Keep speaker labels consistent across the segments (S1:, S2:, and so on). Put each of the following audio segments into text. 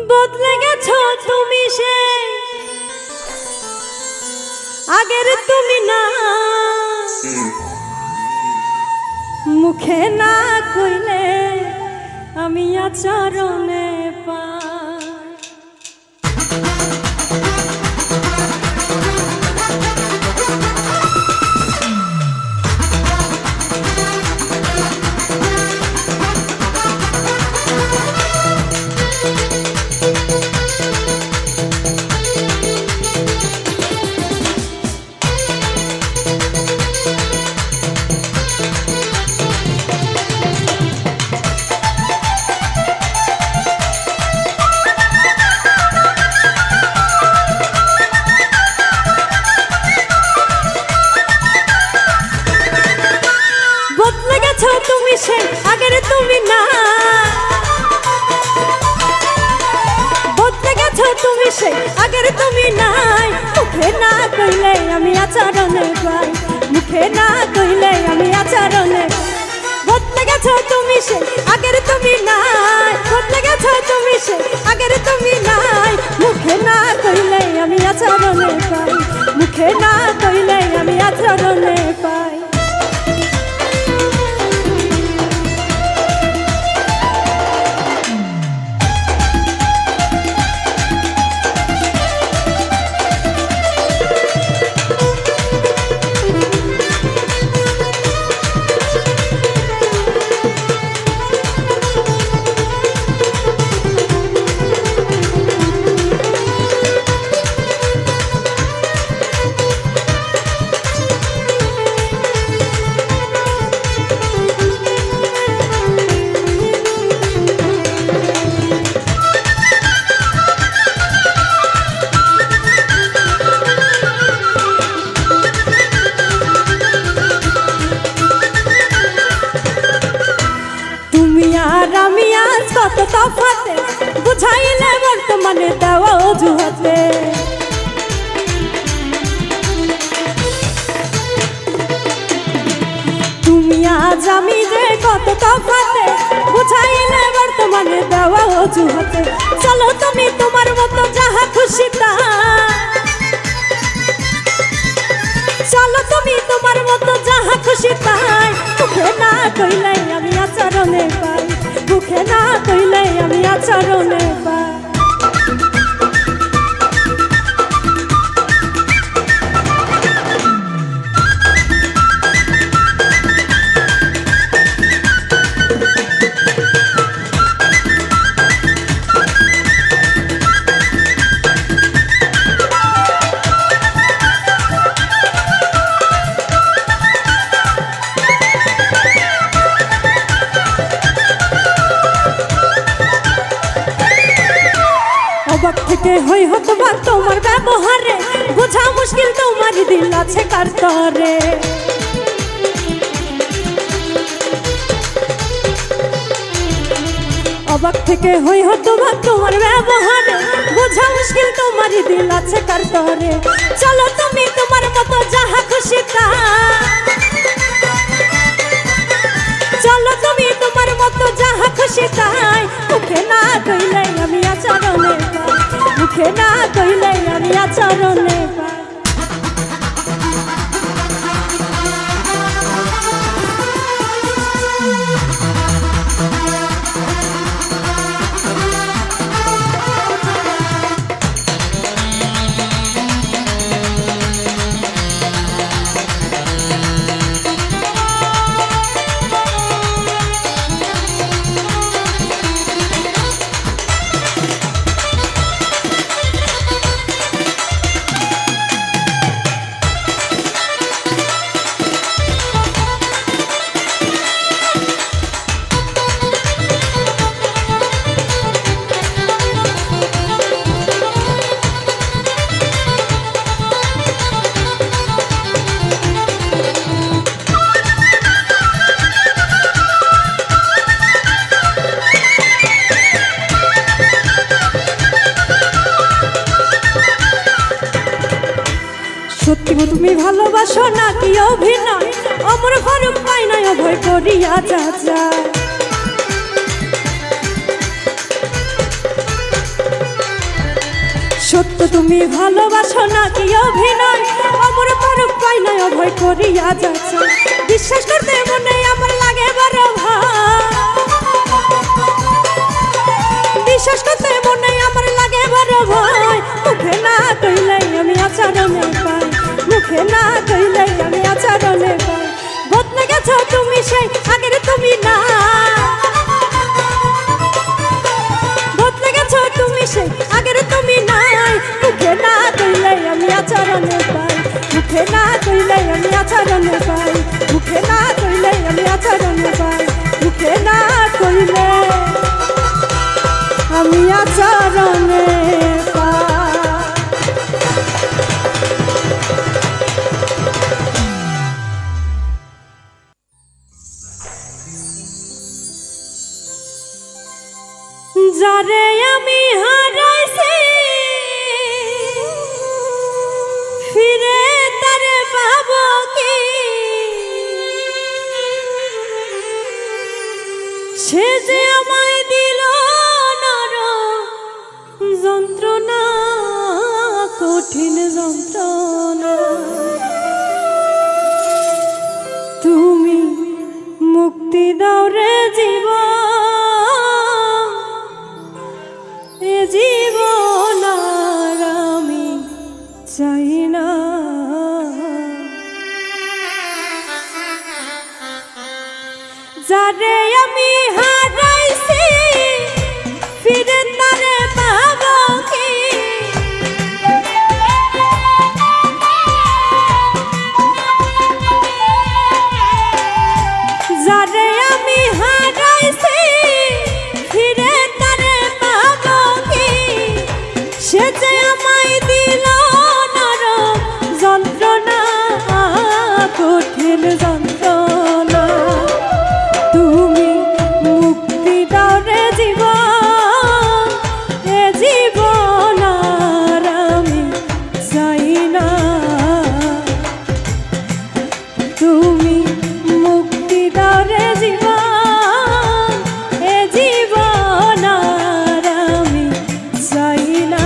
S1: বদলে গেছো তুমি সে আগের তুমি না মুখে না কইলে আমি আচরণে পাই। তুমি সে আগের তুমি না বদলে গেছো তুমি সে আগের তুমি নাই মুখে না কইলে আমি আচরণে পাই মুখে না কইলে আমি আচরণে বদলে গেছো তুমি সে আগের তুমি নাই বদলে গেছো তুমি সে আগের তুমি নাই মুখে না কইলে আমি আচরণে পাই মুখে না কইলে আমি আচরণে পাই। আমি আজ কত তফাতে বুঝাইলে বর্তমানে দেওয়া অজুহাতে তুমি আজ আমি যে কত তফাতে বুঝাইলে বর্তমানে দেওয়া অজুহাতে চলো তুমি তোমার মতো যাহা খুশি তা চলো তুমি তোমার মতো যাহা খুশি তাই মুখে না কইলে আমি আচরণে পাই মুখে না কইলে আমি আচরণে পাই। অবাক থেকে হই হতবা তোমার ব্যবহারে বোঝা মুশকিল তোমার দিল আছে কার তরে অবাক থেকে হই হতবা তোমার ব্যবহারে বোঝা মুশকিল তোমার দিল আছে কার তরে চলো তুমি তোমার মতো যাহা খুশি তা চলো তুমি তোমার মতো যাহা খুশি তাই মুখে না কইলে আমি আচরণে পাই মুখে না কইলে আমি আচরণে পাই। সত্যি তুমি ভালোবাসো নাকি অভিনয় অমর ফারুক পাই না অভয় করিয়া যা সত্য তুমি ভালোবাসো নাকি অভিনয়, অমর পরক পাই না অভয় করিয়া যাচ্ছ। বিশ্বাস করতে মনে আমার লাগে বড় ভয়, বিশ্বাস করতে মনে আমার লাগে বড় ভয়। মুখে না কইলে আমি আচরণে পাই, মুখে না কইলে আমি আচরণে পাই। বদলে গেছো তুমি সেই আগের তুমি না, বদলে গেছো তুমি সেই আগের তুমি নাই। মুখে না কইলে আমি আচরণে পাই, মুখে না কইলে আমি আচরণে পাই, মুখে না কইলে আমি আচরণে পাই, মুখে না কইলে আমি আচরণে পাই। যারে আমি হারাইছি ফিরে তারে পাবো কি, সে যে আমায় দিল যন্ত্রণা, কঠিন যন্ত্রণা। তুমি মুক্তি দাও রে জীবন, এ জীবন আর আমি চাই না। যারে আমি হারাইছি ফিরে তারে পাবো কি, যারে আমি হারাইছি ফিরে তারে পাবো কি, সে যে আমায় দিল নরম যন্ত্রণা, কঠিন যন্ত্রণা। তুমি মুক্তি দাও রে জীবন, এ জীবন আর আমি চাই না। তুমি মুক্তি দাও রে জীবন, এ জীবন আর আমি চাই না।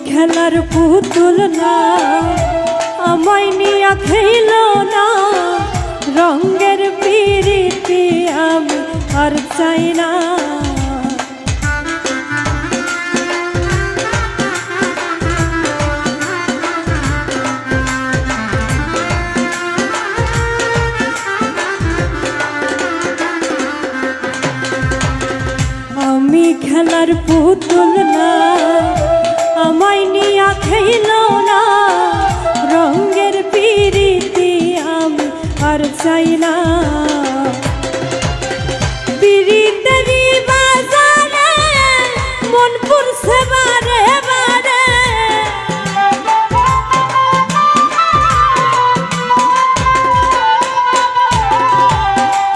S1: খেলার পুতুল না, আমায় নিয়া খেল না, রঙের পিরিতি আমি আর চাই না। আমি খেলার পুতুল না, আমায় নিয়া খেল না, রঙের পিরিতি আমি আর চাই না। পিরিতেরি বাজারে মন পুরছে বারে বারে,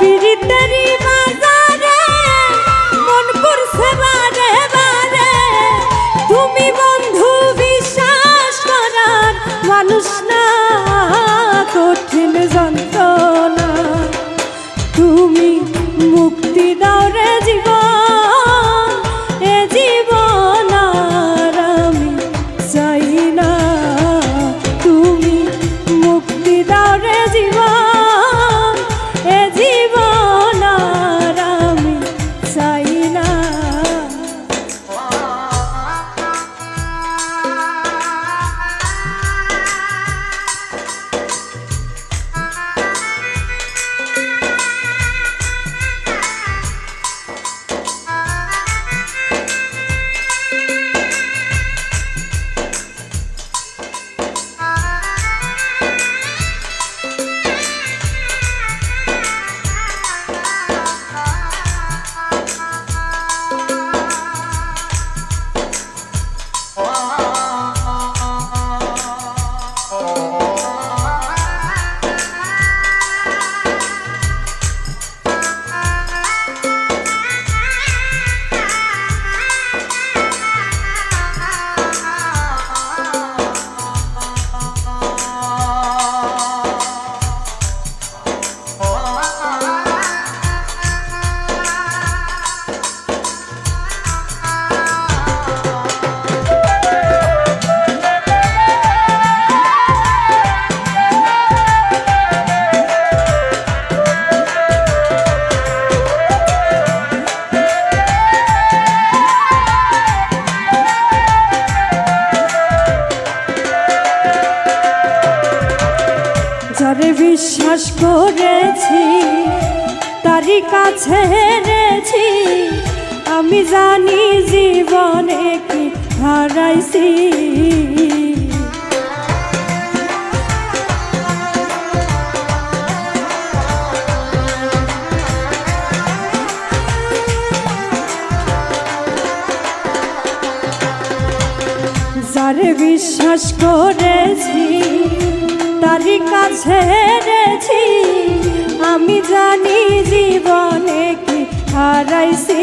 S1: পিরিতেরি বাজারে মন পুরছে বারে বারে। তুমি বন্ধু বিশ্বাস করার মানুষ না, কঠিন যন্ত্রণা। তুমি মুক্তি দাও রে জীবন, এ জীবন আর আমি চাই না। তুমি মুক্তি দাও রে জীবন, এ জীবন আর আমি চাই না। তারি কাছে হেরেছি, আমি জানি জীবনে কি হারাইছি। যারে বিশ্বাস করেছি তারি কাছে হেরেছি, আমি জানি জীবনে কি হারাইছি।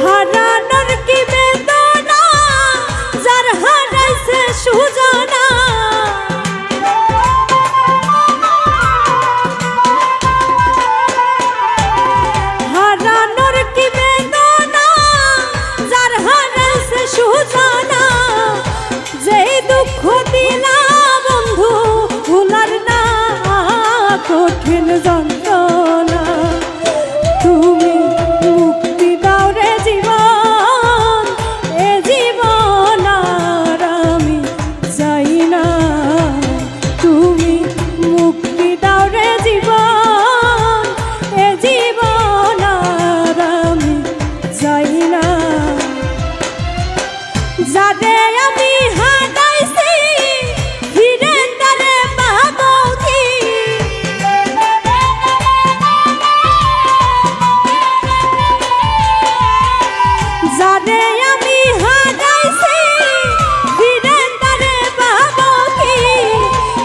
S1: হারানোর কি বেদনা, যার হারাইছে সুজানা। হারানোর কি বেদনা, যার হারাইছে সুজানা। যেই দুঃখ দিলা বন্ধু ভুলার না কঠিন যন্ত্রণা, তুমি মুক্তি দাও রে জীবন, এ জীবন আর আমি চাই না। তুমি মুক্তি দাও রে জীবন, এ জীবন আর আমি চাই না। যারে আমি হারাইছি ফিরে তারে পাবো কি? যারে আমি হারাইছি ফিরে তারে পাবো কি?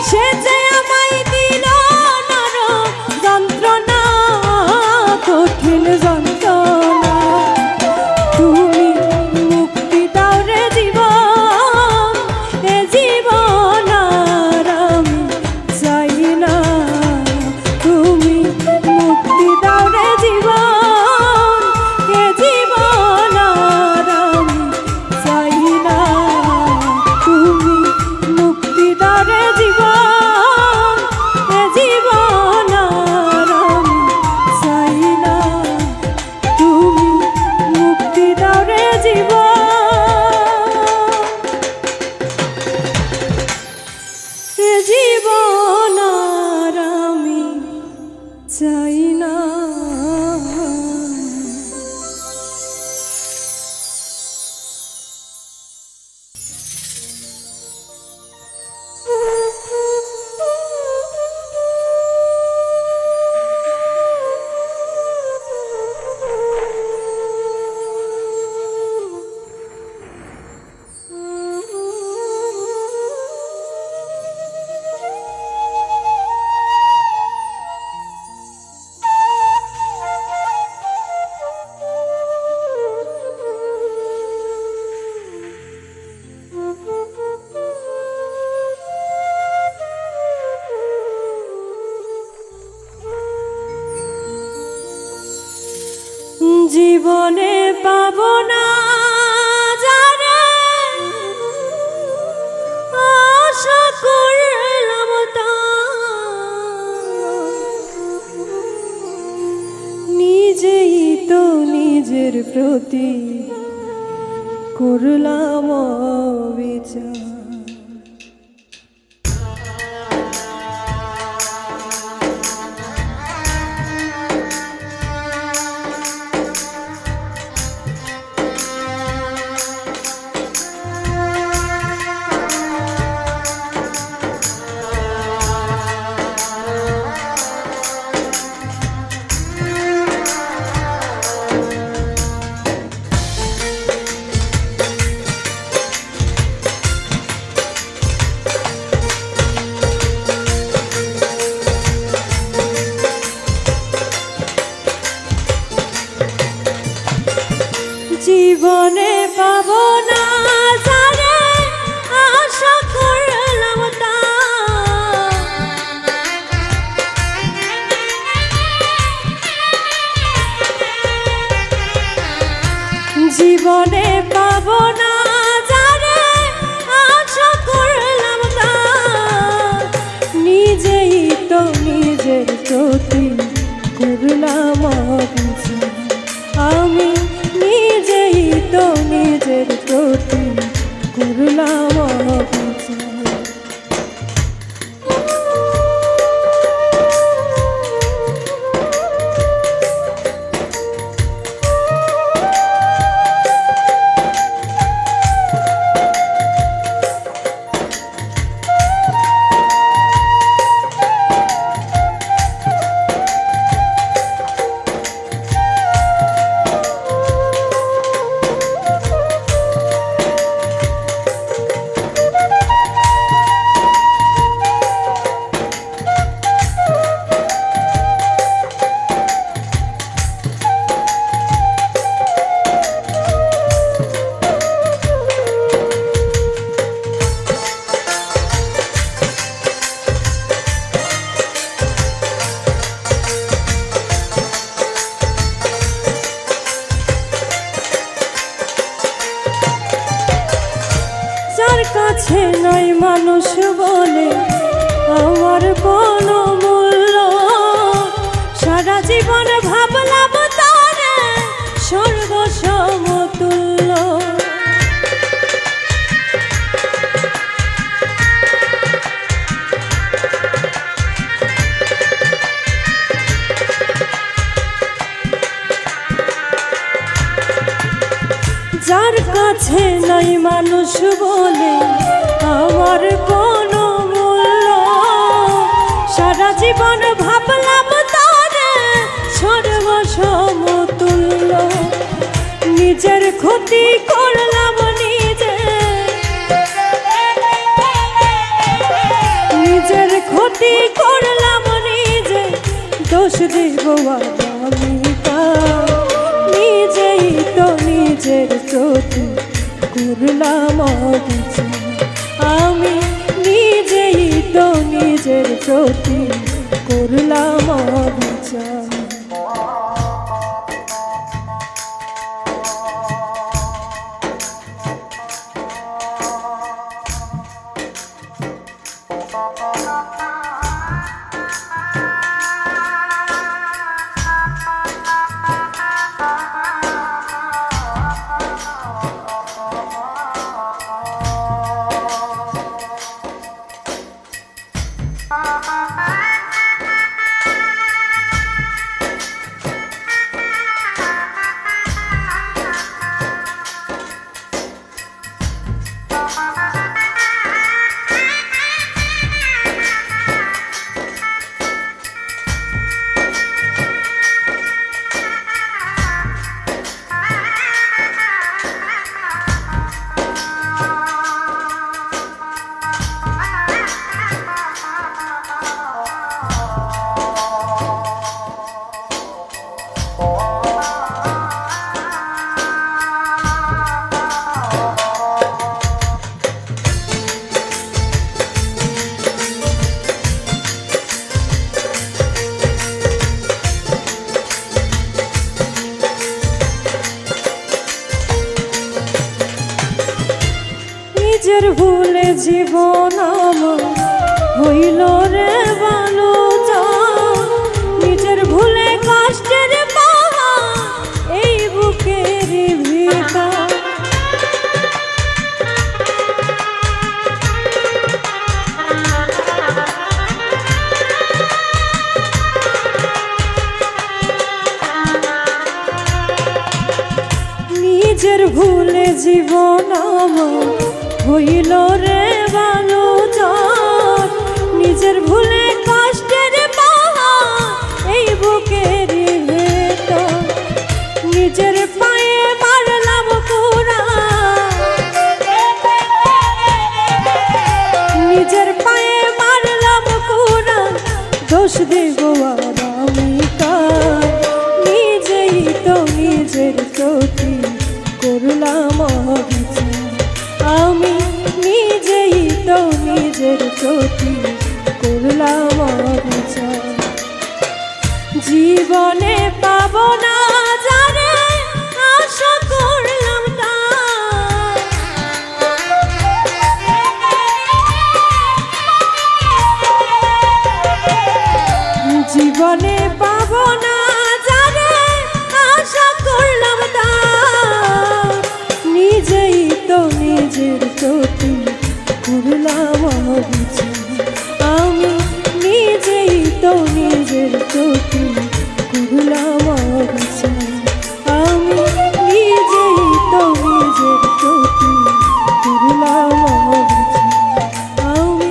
S1: সে যে আমায় দিল নরম যন্ত্রণা, কঠিন যন্ত্রণা। তুমি মুক্তি দাও রে জীবন, এ জীবন আর আমি চাই না। তুমি মুক্তি দাও রে জীবন, এ জীবন আর আমি চাই না। তুমি মুক্তি দাও রে জীবন, এ জীবন আর আমি চাই না। তুমি মুক্তি দাও রে জীবন, এ জীবন আর আমি চাই না। জীবনে পাব না যারে আশা করলাম, নিজেই তো নিজের প্রতি করলাম বিচার। জীবনে পাব না যারে আশা করলাম, জীবনে পাব না যারে আশা করলাম, নিজেই তো নিজের প্রতি করলাম বিচার। আমি নিজেই তো নিজের প্রতি করলাম বিচার। যার কাছে নাই মানুষ বলে আমার কোনো মূল্য, সারা জীবন ভাবলাম তারে সর্বসমতুল্য। নিজের ক্ষতি করলাম নিজে, নিজের ক্ষতি করলাম নিজে, দোষ দেব আমি কার? নিজেই তো নিজের প্রতি করলাম অবিচার, আমি নিজেই তো নিজের প্রতি করলাম অবিচার। নিজের ভুলে জীবন আমার হইল রে বালুচর, নিজের ভুলে কষ্টের পাহাড় এই বুকের ভিতর। নিজের ভুলে জীবন আমার হইল রে বালুচর, নিজের ভুলে কষ্টের পাহাড় এই বুকের ভেতর। নিজের পায়ে মারলাম কুড়াল, নিজের পায়ে মারলাম কুড়াল, দোষ দেব আর আমি কার? নিজেই তো নিজের প্রতি করলাম অবিচার, আমি নিজেই তো নিজের প্রতি করলাম অবিচার। জীবনে পাব না যারে আশা করলাম তার, জীবনে পাব না যারে আশা করলাম তার। নিজেই তো নিজের প্রতি করলাম অবিচার, আমি নিজেই তো নিজের প্রতি করলাম অবিচার, আমি নিজেই তো নিজের প্রতি করলাম অবিচার, আমি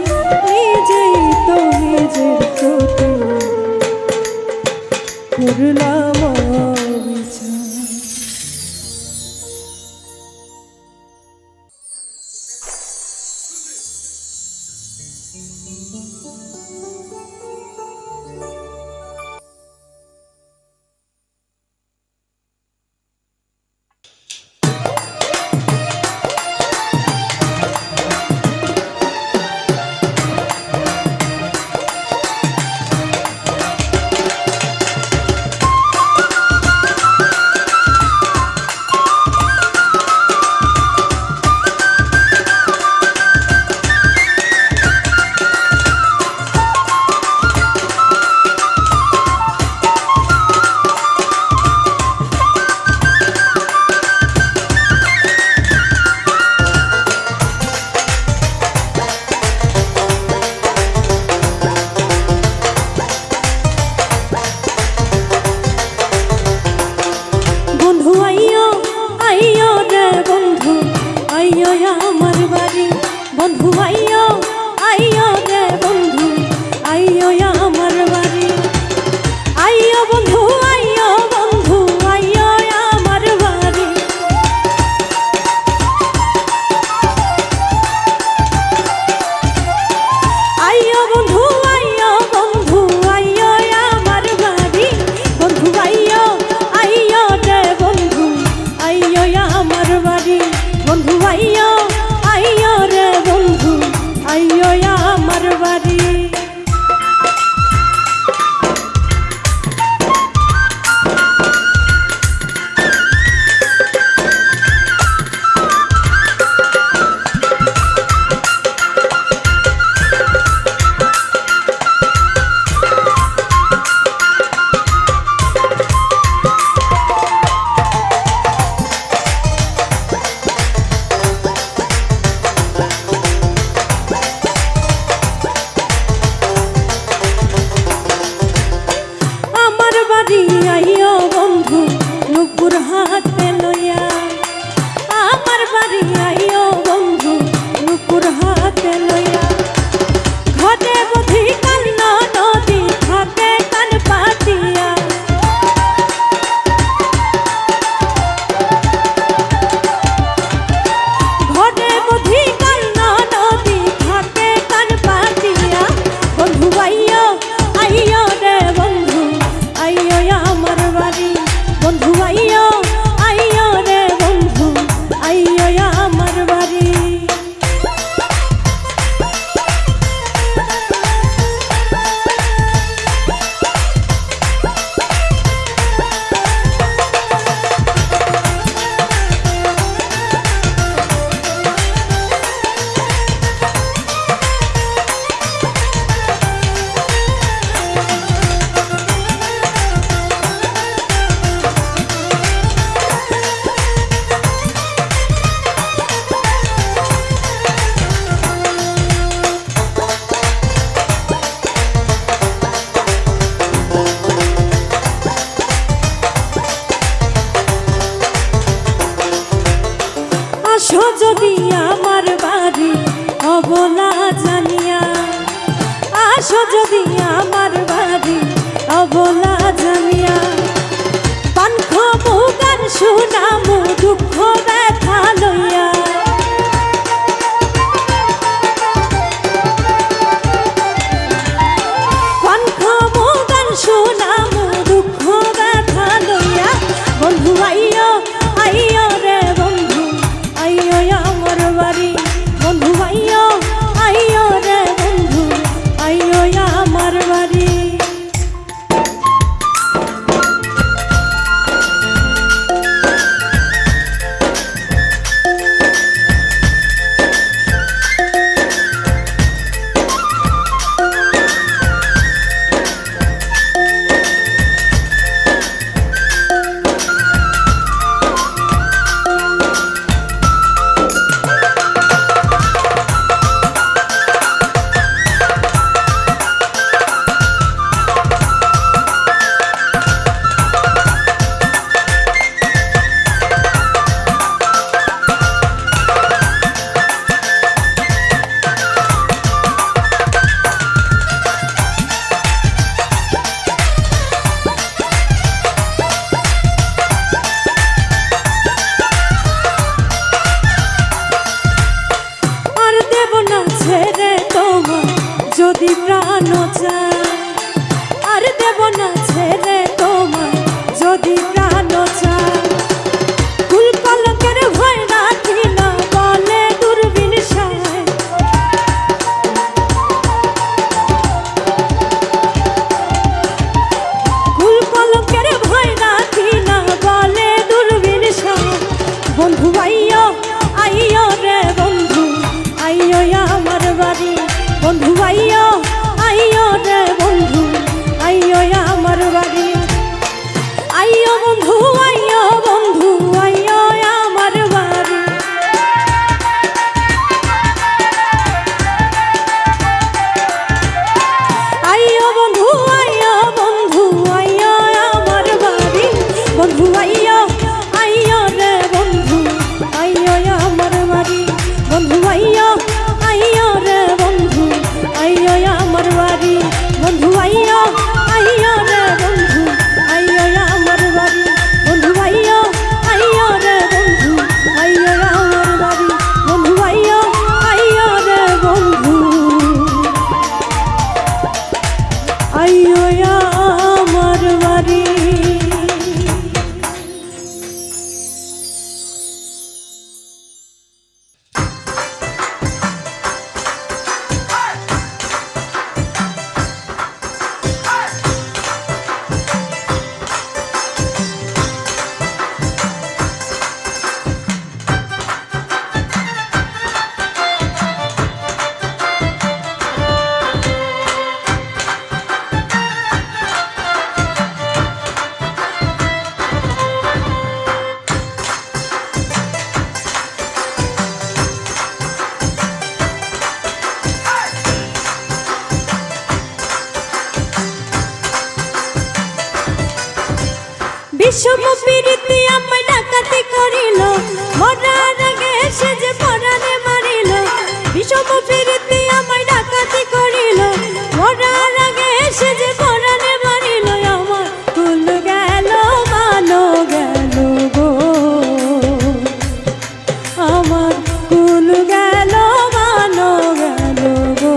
S1: নিজেই তো নিজের প্রতি করলাম অবিচার। বাড়ি আইও বন্ধু নুপুর হাতে লইয়া, আমার বাড়ি আইও বন্ধু নুপুর হাতে লইয়া। ঘটে বুঝি কান্না নদী থাকে কান পাতিয়া, ঘটে বুঝি কান্না নদী থাকে কান পাতিয়া। বন্ধু আইও আইও রে বন্ধু আইও আমার বাড়ি, বন্ধু আইও আইও রে বন্ধু আইও আমার বাড়ি। আসো যদি আমার বাড়ি অবলা জানিয়া, আসো যদি আমার বাড়ি অবলা জানিয়া। পান খাবো গান শুনামু দুঃখ ব্যথা লইয়া, পান খাবো গান শুনামু দুঃখ ব্যথা লইয়া। বন্ধু আইও আইও রে বন্ধু আইও আমার বাড়ি, বন্ধু আইও আইও রে বন্ধু আইও আমার বাড়ি। বিষম প্রীতি আমায় ডাকাতি করিল মরার আগে সে যে পরাণে মারিল বিষম প্রীতি আমায় ডাকাতি করিল মরার আগে সে যে পরাণে মারিল আমার কুল গেল মানো গেল গো আমার কুল গেল মানো গেল গো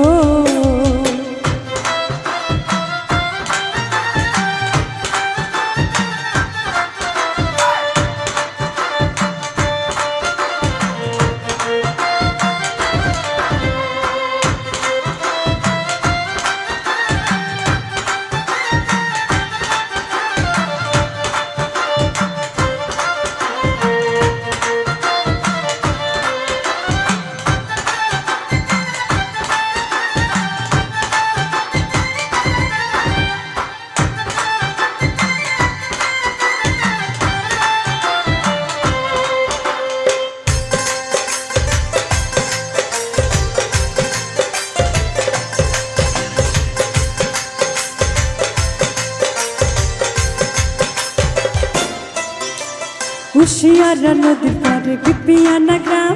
S1: হুশিয়ারা নদীর পারে বিপিয়ানা গ্রাম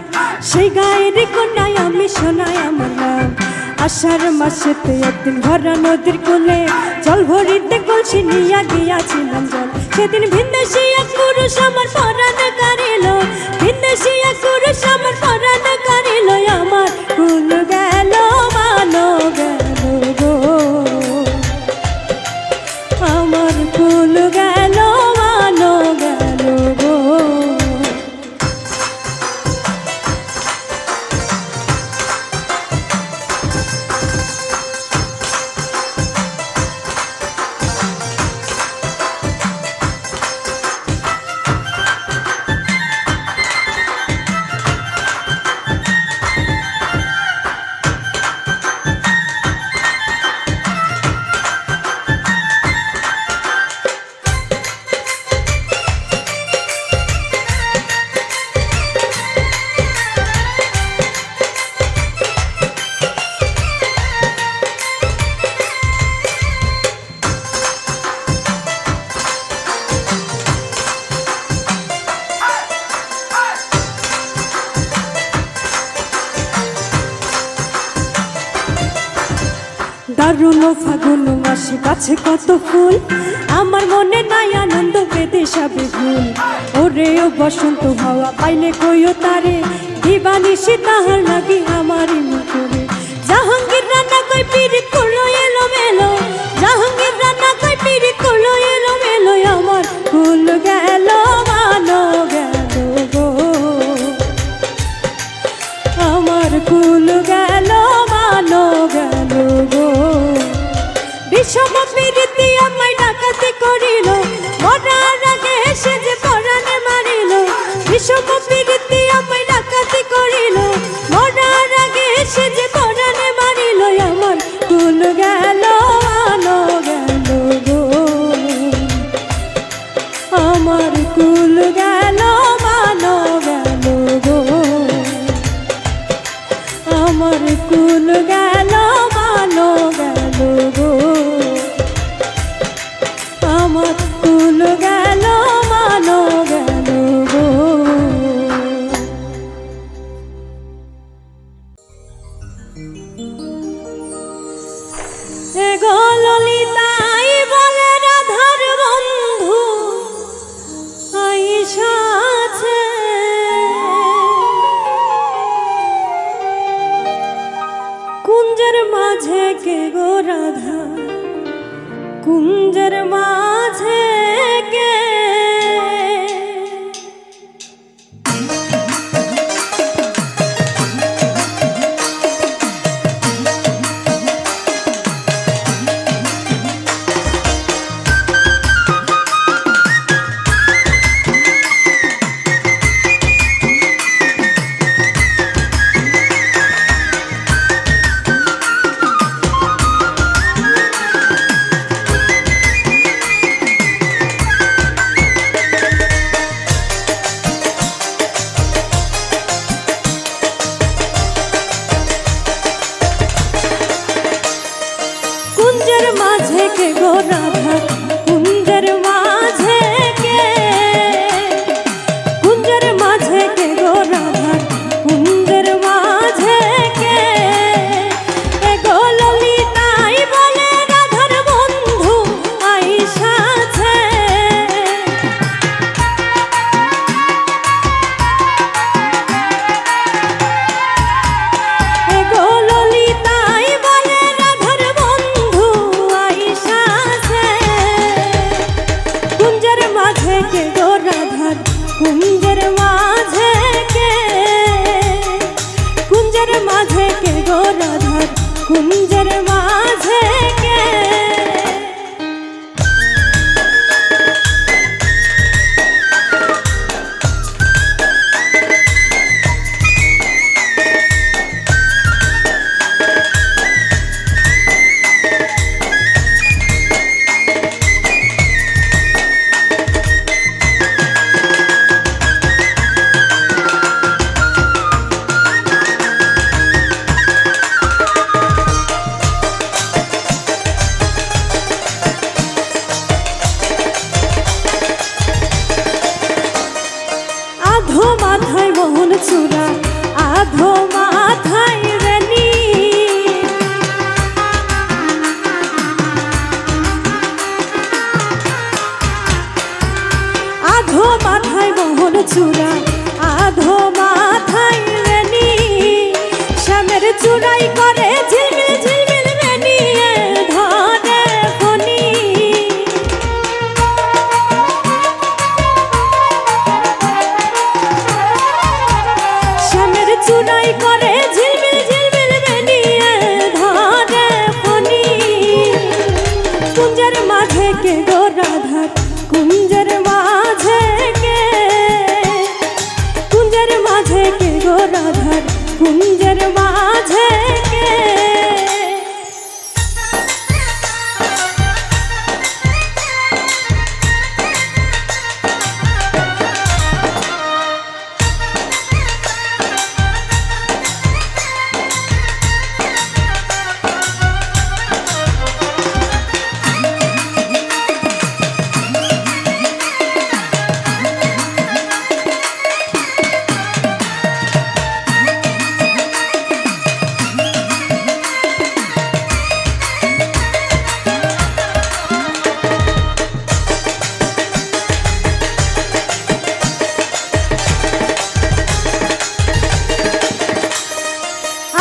S1: সেই গায়ের কন্যায় আমি শোনাই আমার নাম আষাঢ় মাসেতে একদিন ভরা নদীর কোলে জল ভরিতে কলসি নিয়া গিয়াছিলাম জল সেদিন ভিনদেশি এক পুরুষ আমার পরাণ কারিল ভিনদেশি এক পুরুষ আমার পরাণ কারিল আমার কুল গেল মানো গেল গো আমার কুল গেল মানো গেল গো দারুণ ফাগুন মাসে গাছে কত ফুল আমার মনে নাই আনন্দ পেতে সবে ভুল ওরে ও বসন্ত হাওয়া পাইলে কইও তারে দিবানিশি তাহার লাগি আমারই মুখরে জাহাঙ্গীর রান্না কই পিরিত করলো এলো মেলো জাহাঙ্গীর রান্না কই পিরিত করলো এলো মেলো আমার কুল গেল মানো গেল গো আমার কুল গেল মানো গেল গো বিষম প্রীতি আমায় ডাকাতি করিল মরার আগে সে যে পরাণে মারিল বিষম প্রীতি আমায় ডাকাতি করিল মরার আগে সে যে পরাণে মারিল আমার কুল গেল মানো গেল গো আমার কুল গেল মানো গেল গো আমার কুল গেল মানো গেল গো আমার কুল গেল মানো গেল গো এগো ললিতাই বলে রাধার বন্ধু আইসা আছে কুঞ্জের মাঝে কে গো রাধা কুঞ্জের মাঝে কে কে গো রাধার কুঞ্জের মাঝে কে, কুঞ্জের মাঝে কে গো রাধার কুঞ্জের মাঝে কে। আধো মাথায় মোহন চূড়া, আধো মাথায় রানী, আধো মাথায় মোহন চূড়া, আধো মাথায় রানী, শ্যামের চূড়াই করে ঝিলমিল ঝিলমিল রানী ধরে ফণি। চুরাই করে ঝিলমিল ঝিলমিল বেনিয়ে ধরে ফণি। কুঞ্জের মাঝে কে গো রাধার কুঞ্জের মাঝে কে, কুঞ্জের মাঝে কে গো রাধার কুঞ্জের মাঝে কে।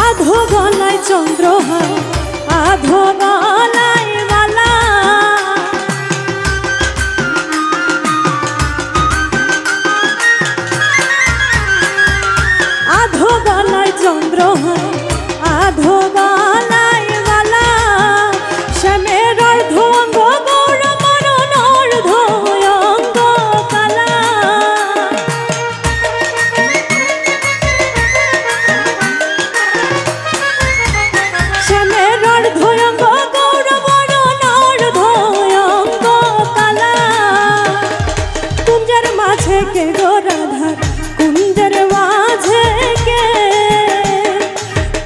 S1: আধো গলায় চন্দ্রহার, আধো গলায় মালা, আধো গলায় চন্দ্রহার, আধো গলায় মালা, শ্যামের অর্ধ অঙ্গ গৌর মরণ অর্ধ অঙ্গ কালা। শ্যামের অর্ধ অঙ্গ গৌর মরণ অর্ধ অঙ্গ কালা। কুঞ্জের মাঝে কে গো রাধার কুঞ্জের মাঝে কে,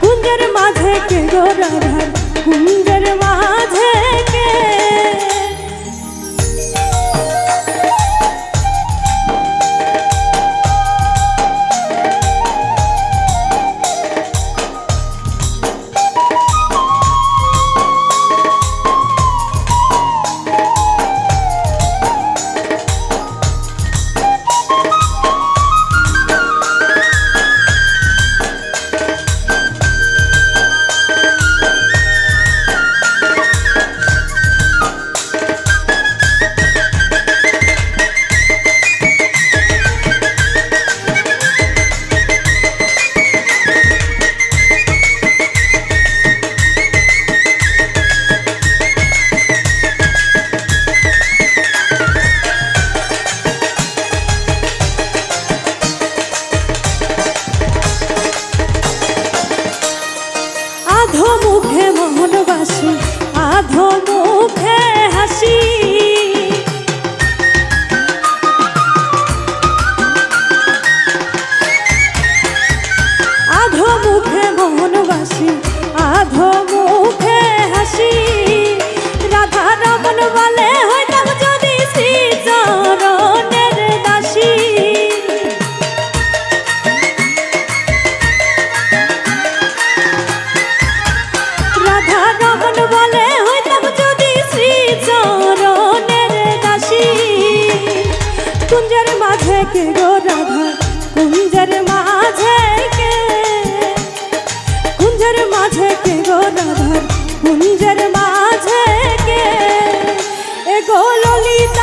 S1: কুঞ্জের মাঝে কে গো রাধার কুঞ্জের মাঝে কে। আধো মুখে মোহনবাসী, আধো মুখে হাসি, আধো মুখে মোহনবাসী, আধো মুখে হাসি। রাধা রমন বলে হইতাম যদি শ্রী চরণের দাসী। রাধা রমন বলে হইতাম যদি শ্রী চরণের দাসী। কুঞ্জের মাঝে কে গো রাধা কুঞ্জের মাঝে কে, কুঞ্জের মাঝে কে গো রাধার কুঞ্জের মাঝে কে। এ গো ললিতা